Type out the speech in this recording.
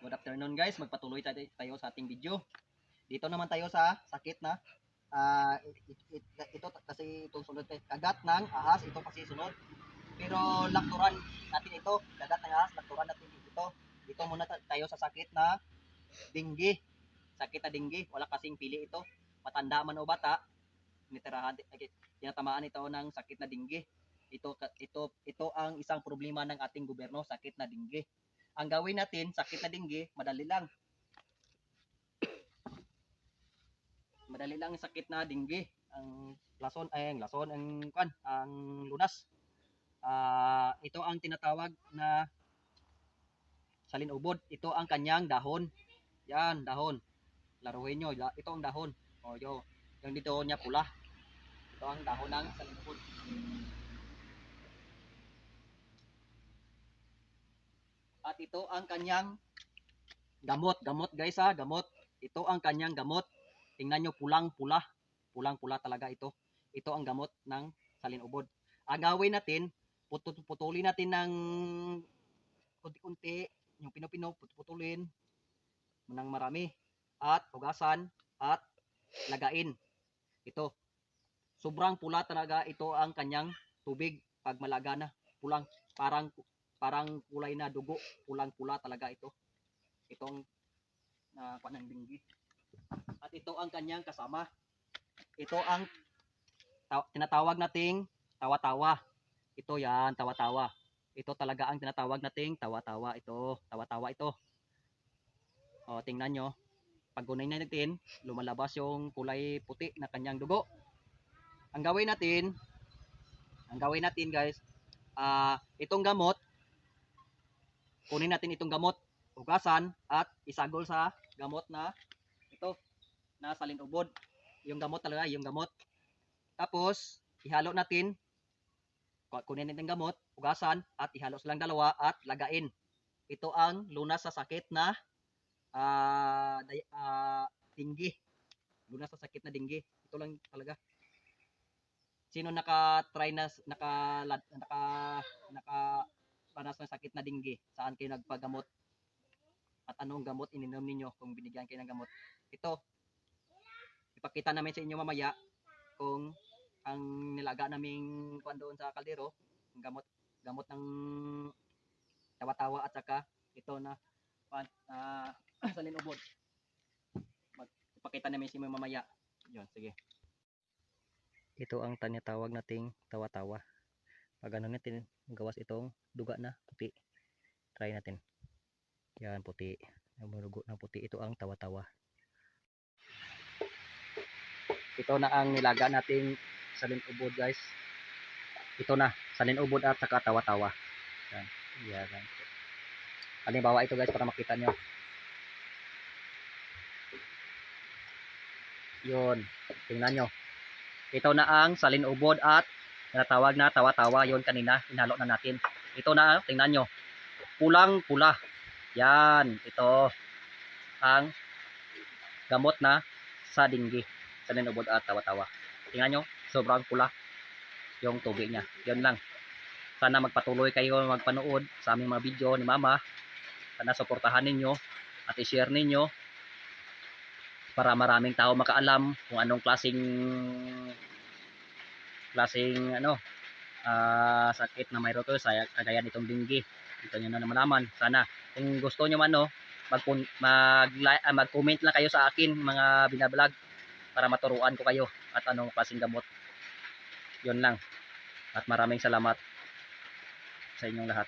Good afternoon guys, magpatuloy tayo sa ating video. Dito naman tayo sa sakit na ito kasi itong sunod kagat ng ahas, ito kasi sunod. Pero lakturan natin ito, kagat ng ahas, lakturan natin ito. Dito muna tayo sa sakit na dengue. Sakit na dengue, wala kasing pili ito. Matanda man o bata, tinatamaan ito ng sakit na dengue. Ito ang isang problema ng ating gobyerno, sakit na dengue. Ang gawin natin, sakit na dengue, madali lang. Madali lang sakit na dengue. Ang lunas. Ito ang tinatawag na salinubod. Ito ang kanyang dahon. Yan, dahon. Laruin nyo, ito ang dahon. O, yung dito niya pula. Ito ang dahon ng salinubod. At ito ang kanyang gamot. Gamot guys ha, gamot. Ito ang kanyang gamot. Tingnan nyo, pulang-pula. Pulang-pula talaga ito. Ito ang gamot ng salinubod. Ang gawin natin, putulin natin ng kunti-kunti. Yung pino-pino, putulin ng marami. At hugasan at lagain. Ito. Sobrang pula talaga ito ang kanyang tubig pag malaga na. Pulang, parang kulay na dugo. Pulang-pula talaga ito. Itong panang dengue. At ito ang kanyang kasama. Ito ang tinatawag nating tawa-tawa. Ito yan, tawa-tawa. Ito talaga ang tinatawag nating tawa-tawa. Ito, tawa-tawa ito. O, tingnan nyo. Pag gunay natin, lumalabas yung kulay puti na kanyang dugo. Ang gawin natin guys, itong gamot, kunin natin itong gamot, hugasan at isagol sa gamot na ito, na salinubod. Yung gamot talaga, yung gamot. Tapos, ihalo natin, kunin natin yung gamot, hugasan at ihalo silang dalawa at lagain. Ito ang lunas sa sakit na dengue. Lunas sa sakit na dengue. Ito lang talaga. Sino naka-try na nakaranas ng sakit na dengue? Saan kayo nagpagamot? At anong gamot ininom ninyo kung binigyan kayo ng gamot? Ito, ipakita namin sa inyo mamaya kung ang nilaga naming kuan doon sa kaldero, gamot ng tawa-tawa at saka ito na salinubod. Ipakita namin sa inyo mamaya. Yun, sige. Ito ang tinatawag nating tawa-tawa. Pag ano natin, gawas itong duga na puti. Try natin. Yan, puti. Namurugo ng puti. Ito ang tawa-tawa. Ito na ang nilaga nating salinubod guys. Ito na, salinubod at saka tawa-tawa. Yan. Yan. Halimbawa ito guys para makita nyo. Yun. Tingnan nyo. Ito na ang salinubod at tinatawag na tawa-tawa. Yun kanina, inalo na natin. Ito na, tingnan nyo. Pulang-pula. Yan. Ito ang gamot na sa dengue. Salinubod at tawa-tawa. Tingnan nyo, sobrang pula yung tubig niya. Yun lang. Sana magpatuloy kayo magpanood sa aming mga video ni Mama. Sana suportahan ninyo at i-share ninyo para maraming tao makaalam kung anong klaseng sakit na mayroon to sa kagaya nitong dengue. Ito nyo na malaman. Sana kung gusto nyo man mag-comment lang kayo sa akin mga binablog para maturuan ko kayo at anong klaseng gamot. Yun lang. At maraming salamat sa inyong lahat.